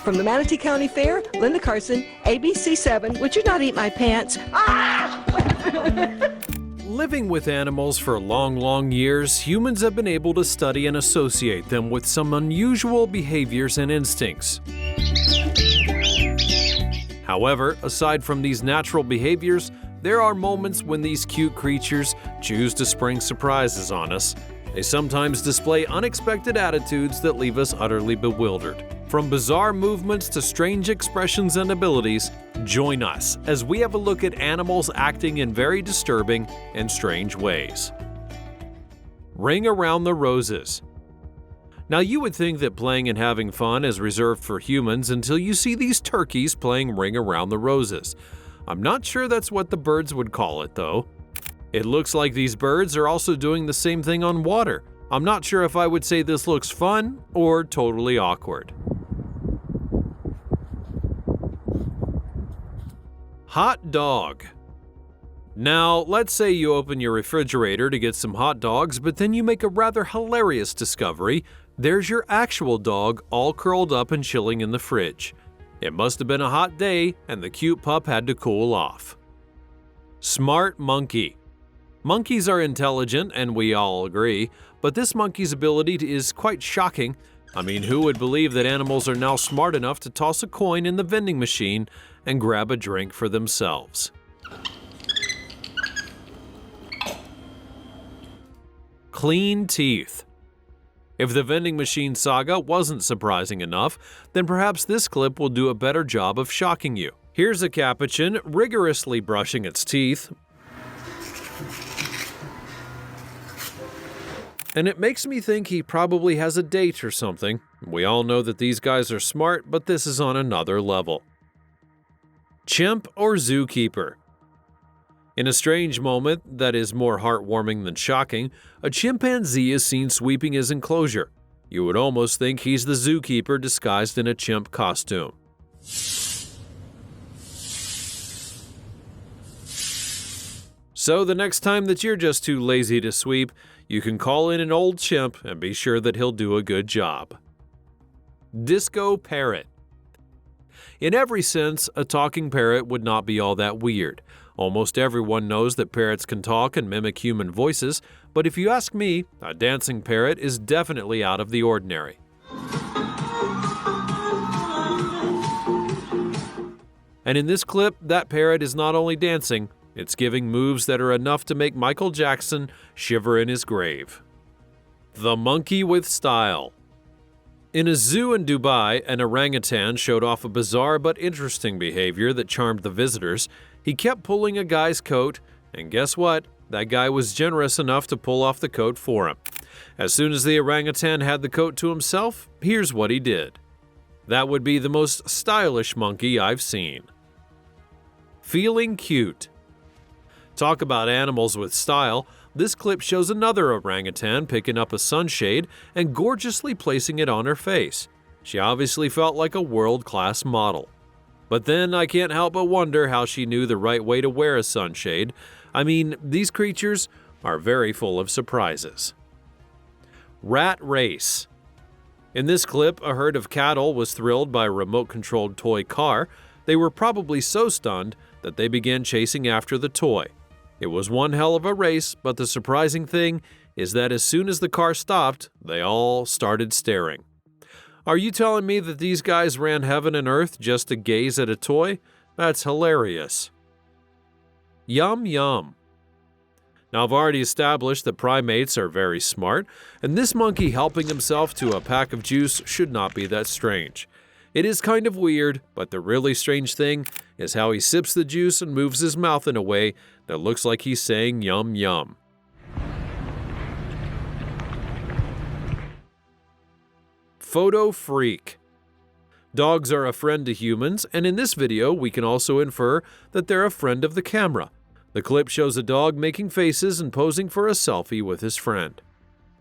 From the Manatee County Fair, Linda Carson, ABC7. Would you not eat my pants? Ah! Living with animals for long years, humans have been able to study and associate them with some unusual behaviors and instincts. However, aside from these natural behaviors, there are moments when these cute creatures choose to spring surprises on us. They sometimes display unexpected attitudes that leave us utterly bewildered. From bizarre movements to strange expressions and abilities, join us as we have a look at animals acting in very disturbing and strange ways. Ring around the roses. Now you would think that playing and having fun is reserved for humans until you see these turkeys playing Ring Around the Roses. I'm not sure that's what the birds would call it though. It looks like these birds are also doing the same thing on water. I'm not sure if I would say this looks fun or totally awkward. Hot dog. Now, let's say you open your refrigerator to get some hot dogs, but then you make a rather hilarious discovery. There's your actual dog all curled up and chilling in the fridge. It must have been a hot day, and the cute pup had to cool off. Smart monkey. Monkeys are intelligent, and we all agree, but this monkey's ability is quite shocking. I mean, who would believe that animals are now smart enough to toss a coin in the vending machine and grab a drink for themselves? Clean teeth. If the vending machine saga wasn't surprising enough, then perhaps this clip will do a better job of shocking you. Here's a capuchin rigorously brushing its teeth. And it makes me think he probably has a date or something. We all know that these guys are smart, but this is on another level. Chimp or zookeeper? In a strange moment that is more heartwarming than shocking, a chimpanzee is seen sweeping his enclosure. You would almost think he's the zookeeper disguised in a chimp costume. So the next time that you're just too lazy to sweep, you can call in an old chimp and be sure that he'll do a good job. Disco parrot. In every sense, a talking parrot would not be all that weird. Almost everyone knows that parrots can talk and mimic human voices, but if you ask me, a dancing parrot is definitely out of the ordinary. And in this clip, that parrot is not only dancing, it's giving moves that are enough to make Michael Jackson shiver in his grave. The monkey with style. In a zoo in Dubai, an orangutan showed off a bizarre but interesting behavior that charmed the visitors. He kept pulling a guy's coat, and guess what? That guy was generous enough to pull off the coat for him. As soon as the orangutan had the coat to himself, here's what he did. That would be the most stylish monkey I've seen. Feeling cute. Talk about animals with style. This clip shows another orangutan picking up a sunshade and gorgeously placing it on her face. She obviously felt like a world-class model. But then I can't help but wonder how she knew the right way to wear a sunshade. I mean, these creatures are very full of surprises. Rat race. In this clip, a herd of cattle was thrilled by a remote-controlled toy car. They were probably so stunned that they began chasing after the toy. It was one hell of a race, but the surprising thing is that as soon as the car stopped, they all started staring. Are you telling me that these guys ran heaven and earth just to gaze at a toy? That's hilarious. Yum yum. Now I've already established that primates are very smart, and this monkey helping himself to a pack of juice should not be that strange. It is kind of weird, but the really strange thing is how he sips the juice and moves his mouth in a way that looks like he's saying yum yum. Photo freak. Dogs are a friend to humans, and in this video we can also infer that they're a friend of the camera. The clip shows a dog making faces and posing for a selfie with his friend.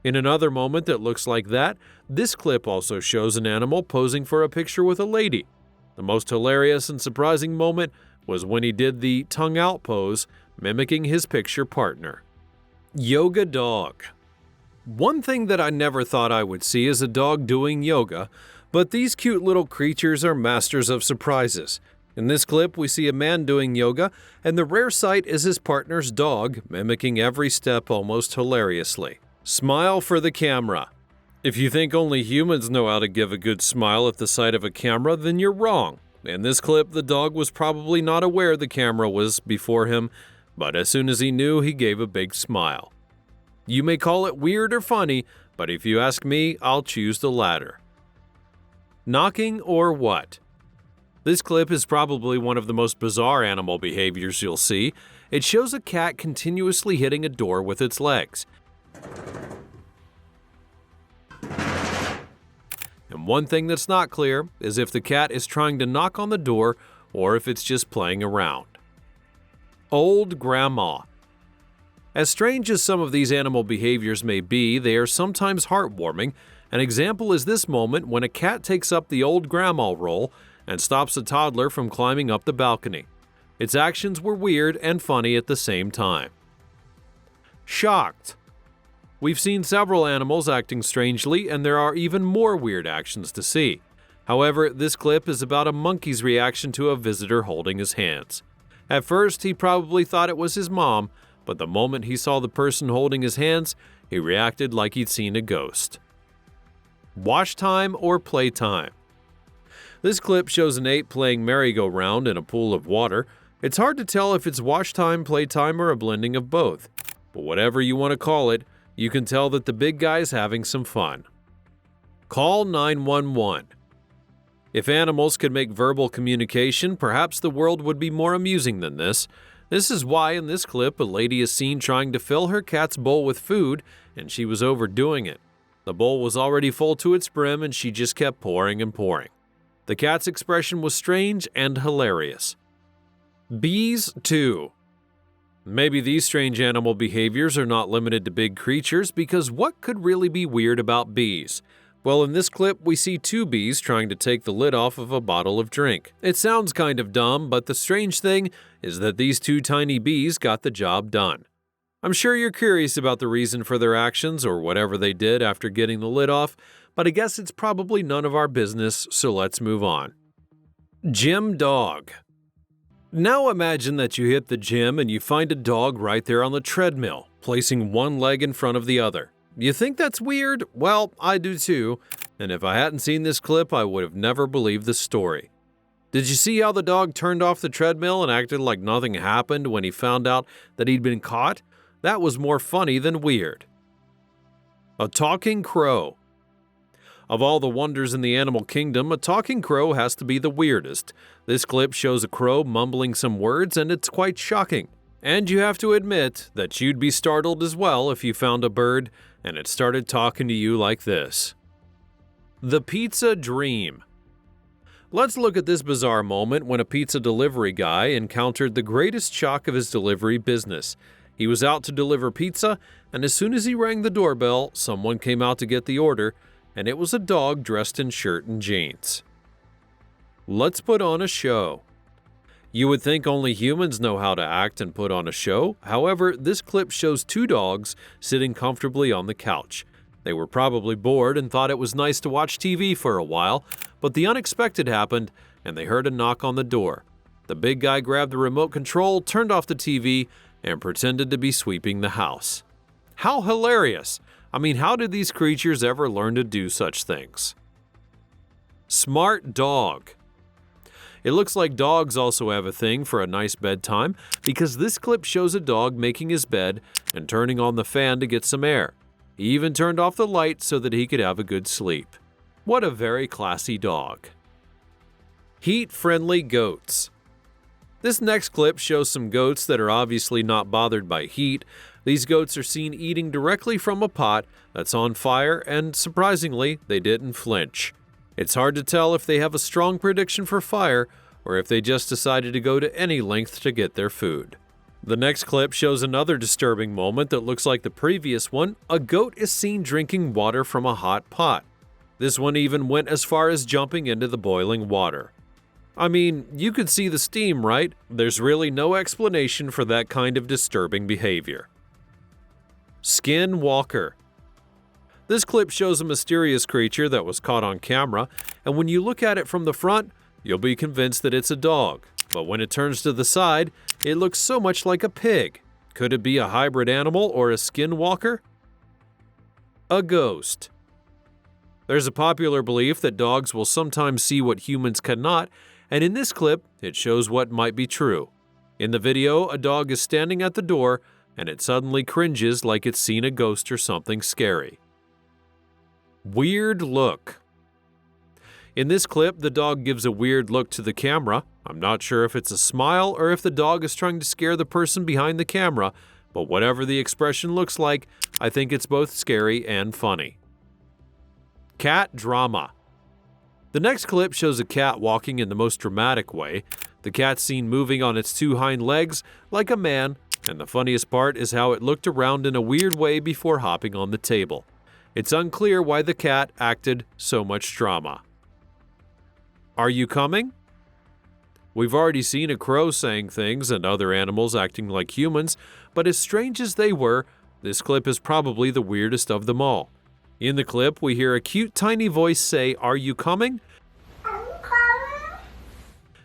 In another moment that looks like that, this clip also shows an animal posing for a picture with a lady. The most hilarious and surprising moment was when he did the tongue out pose, mimicking his picture partner. Yoga dog. One thing that I never thought I would see is a dog doing yoga, But these cute little creatures are masters of surprises. In this clip, we see a man doing yoga, and the rare sight is his partner's dog, mimicking every step almost hilariously. Smile for the camera. If you think only humans know how to give a good smile at the sight of a camera, then you're wrong. In this clip, the dog was probably not aware the camera was before him, but as soon as he knew, he gave a big smile. You may call it weird or funny, but if you ask me, I'll choose the latter. Knocking or what? This clip is probably one of the most bizarre animal behaviors you'll see. It shows a cat continuously hitting a door with its legs. And one thing that's not clear is if the cat is trying to knock on the door or if it's just playing around. Old Grandma. As strange as some of these animal behaviors may be, they are sometimes heartwarming. An example is this moment when a cat takes up the old grandma role and stops a toddler from climbing up the balcony. Its actions were weird and funny at the same time. Shocked. We've seen several animals acting strangely, and there are even more weird actions to see. However, this clip is about a monkey's reaction to a visitor holding his hands. At first, he probably thought it was his mom, but the moment he saw the person holding his hands, he reacted like he'd seen a ghost. Wash time or playtime? This clip shows an ape playing merry-go-round in a pool of water. It's hard to tell if it's wash time, playtime, or a blending of both. But whatever you want to call it, you can tell that the big guy's having some fun. Call 911. If animals could make verbal communication, perhaps the world would be more amusing than this. This is why in this clip a lady is seen trying to fill her cat's bowl with food, and she was overdoing it. The bowl was already full to its brim, and she just kept pouring and pouring. The cat's expression was strange and hilarious. Bees, too. Maybe these strange animal behaviors are not limited to big creatures, because what could really be weird about bees? Well, in this clip, we see two bees trying to take the lid off of a bottle of drink. It sounds kind of dumb, but the strange thing is that these two tiny bees got the job done. I'm sure you're curious about the reason for their actions or whatever they did after getting the lid off, but I guess it's probably none of our business, so let's move on. Gym dog. Now imagine that you hit the gym and you find a dog right there on the treadmill, placing one leg in front of the other. You think that's weird? Well, I do too, and if I hadn't seen this clip, I would have never believed this story. Did you see how the dog turned off the treadmill and acted like nothing happened when he found out that he'd been caught? That was more funny than weird. A talking crow. Of all the wonders in the animal kingdom, a talking crow has to be the weirdest. This clip shows a crow mumbling some words, and it's quite shocking. And you have to admit that you'd be startled as well if you found a bird and it started talking to you like this. The pizza dream. Let's look at this bizarre moment when a pizza delivery guy encountered the greatest shock of his delivery business. He was out to deliver pizza, and as soon as he rang the doorbell, someone came out to get the order, and it was a dog dressed in shirt and jeans. Let's put on a show. You would think only humans know how to act and put on a show. However, this clip shows two dogs sitting comfortably on the couch. They were probably bored and thought it was nice to watch TV for a while, but the unexpected happened, and they heard a knock on the door. The big guy grabbed the remote control, turned off the TV, and pretended to be sweeping the house. How hilarious! I mean, how did these creatures ever learn to do such things? Smart dog. It looks like dogs also have a thing for a nice bedtime, because this clip shows a dog making his bed and turning on the fan to get some air. He even turned off the light so that he could have a good sleep. What a very classy dog. Heat-friendly goats. This next clip shows some goats that are obviously not bothered by heat. These goats are seen eating directly from a pot that's on fire, and surprisingly, they didn't flinch. It's hard to tell if they have a strong prediction for fire or if they just decided to go to any length to get their food. The next clip shows another disturbing moment that looks like the previous one. A goat is seen drinking water from a hot pot. This one even went as far as jumping into the boiling water. I mean, you could see the steam, right? There's really no explanation for that kind of disturbing behavior. Skinwalker. This clip shows a mysterious creature that was caught on camera. and when you look at it from the front, you'll be convinced that it's a dog. But when it turns to the side, it looks so much like a pig. Could it be a hybrid animal or a skinwalker? A ghost. There's a popular belief that dogs will sometimes see what humans cannot, and in this clip, it shows what might be true. In the video, a dog is standing at the door, and it suddenly cringes like it's seen a ghost or something scary. Weird look. In this clip, the dog gives a weird look to the camera. I'm not sure if it's a smile or if the dog is trying to scare the person behind the camera, but whatever the expression looks like, I think it's both scary and funny. Cat drama. The next clip shows a cat walking in the most dramatic way. The cat's seen moving on its two hind legs like a man, and the funniest part is how it looked around in a weird way before hopping on the table. It's unclear why the cat acted so much drama. Are you coming? We've already seen a crow saying things and other animals acting like humans, but as strange as they were, this clip is probably the weirdest of them all. In the clip, we hear a cute tiny voice say, "Are you coming?"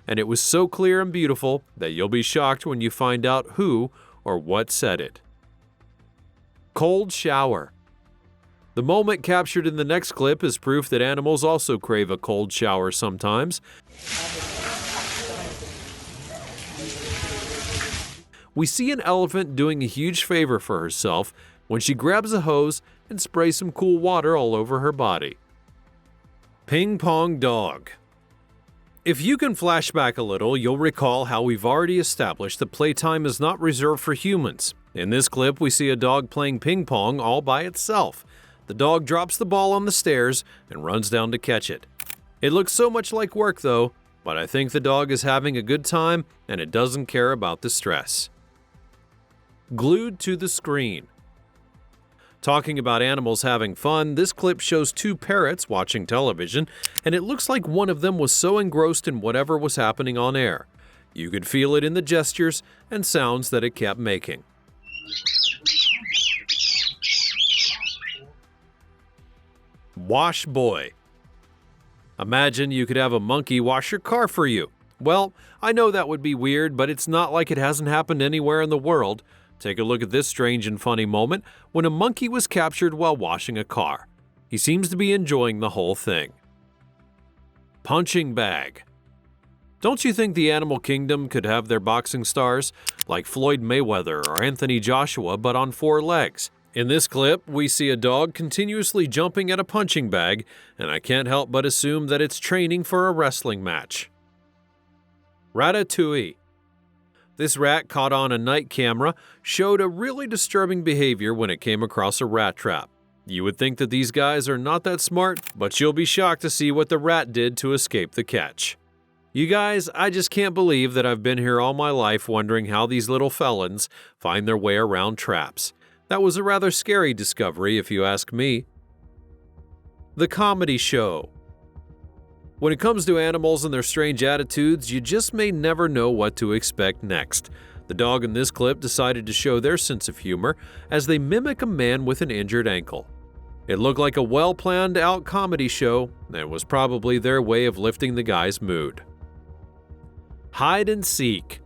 And it was so clear and beautiful that you'll be shocked when you find out who or what said it. Cold shower. The moment captured in the next clip is proof that animals also crave a cold shower sometimes. We see an elephant doing a huge favor for herself when she grabs a hose and sprays some cool water all over her body. Ping pong dog. If you can flash back a little, you'll recall how we've already established that playtime is not reserved for humans. In this clip, we see a dog playing ping pong all by itself. The dog drops the ball on the stairs and runs down to catch it. It looks so much like work though, but I think the dog is having a good time and it doesn't care about the stress. Glued to the screen. Talking about animals having fun, this clip shows two parrots watching television, and it looks like one of them was so engrossed in whatever was happening on air. You could feel it in the gestures and sounds that it kept making. Wash boy. Imagine you could have a monkey wash your car for you. Well, I know that would be weird, but it's not like it hasn't happened anywhere in the world. Take a look at this strange and funny moment when a monkey was captured while washing a car. He seems to be enjoying the whole thing. Punching bag. Don't you think the animal kingdom could have their boxing stars, like Floyd Mayweather or Anthony Joshua, but on 4 legs? In this clip, we see a dog continuously jumping at a punching bag, and I can't help but assume that it's training for a wrestling match. Ratatouille. This rat caught on a night camera showed a really disturbing behavior when it came across a rat trap. You would think that these guys are not that smart, but you'll be shocked to see what the rat did to escape the catch. You guys, I just can't believe that I've been here all my life wondering how these little felons find their way around traps. That was a rather scary discovery, if you ask me. The comedy show. When it comes to animals and their strange attitudes, you just may never know what to expect next. The dog in this clip decided to show their sense of humor as they mimic a man with an injured ankle. It looked like a well-planned out comedy show, and was probably their way of lifting the guy's mood. Hide and seek.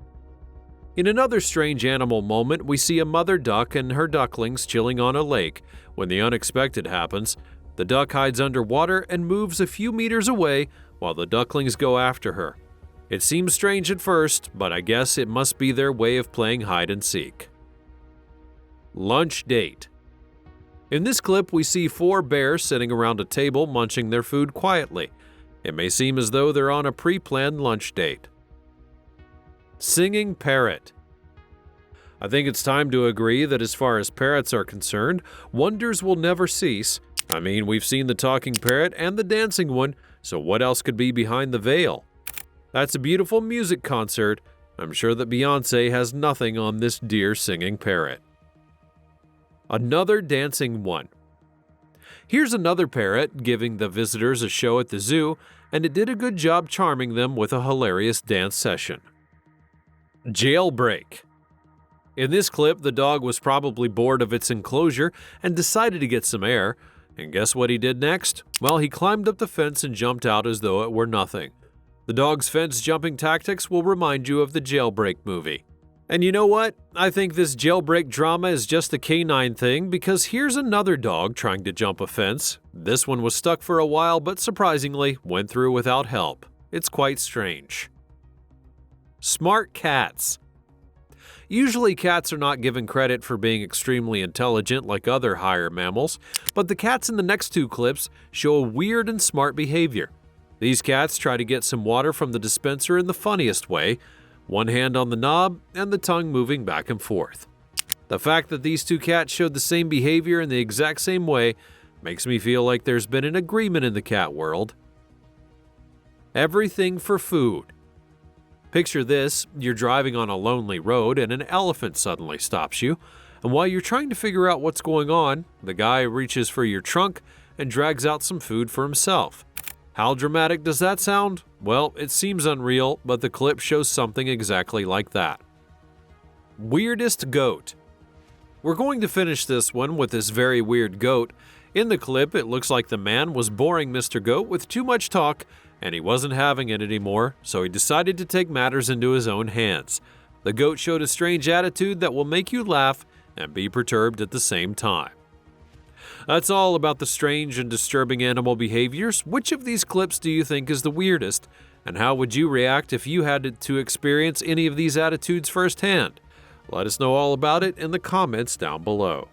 In another strange animal moment, we see a mother duck and her ducklings chilling on a lake. When the unexpected happens, the duck hides underwater and moves a few meters away while the ducklings go after her. It seems strange at first, but I guess it must be their way of playing hide and seek. Lunch date. In this clip, we see 4 bears sitting around a table munching their food quietly. It may seem as though they're on a pre-planned lunch date. Singing parrot. I think it's time to agree that as far as parrots are concerned, wonders will never cease. I mean, we've seen the talking parrot and the dancing one, so what else could be behind the veil? That's a beautiful music concert. I'm sure that Beyoncé has nothing on this dear singing parrot. Another dancing one. Here's another parrot giving the visitors a show at the zoo, and it did a good job charming them with a hilarious dance session. Jailbreak. In this clip, the dog was probably bored of its enclosure and decided to get some air. And guess what he did next? Well, he climbed up the fence and jumped out as though it were nothing. The dog's fence jumping tactics will remind you of the Jailbreak movie. And you know what? I think this jailbreak drama is just a canine thing, because here's another dog trying to jump a fence. This one was stuck for a while, but surprisingly went through without help. It's quite strange. Smart cats. Usually cats are not given credit for being extremely intelligent like other higher mammals, but the cats in the next two clips show a weird and smart behavior. These cats try to get some water from the dispenser in the funniest way, one hand on the knob and the tongue moving back and forth. The fact that these two cats showed the same behavior in the exact same way makes me feel like there's been an agreement in the cat world. Everything for food. Picture this: you're driving on a lonely road and an elephant suddenly stops you, and while you're trying to figure out what's going on, the guy reaches for your trunk and drags out some food for himself. How dramatic does that sound? Well, it seems unreal, but the clip shows something exactly like that. Weirdest goat. We're going to finish this one with this very weird goat. In the clip, it looks like the man was boring Mr. Goat with too much talk, and he wasn't having it anymore, so he decided to take matters into his own hands. The goat showed a strange attitude that will make you laugh and be perturbed at the same time. That's all about the strange and disturbing animal behaviors. Which of these clips do you think is the weirdest? And how would you react if you had to experience any of these attitudes firsthand? Let us know all about it in the comments down below.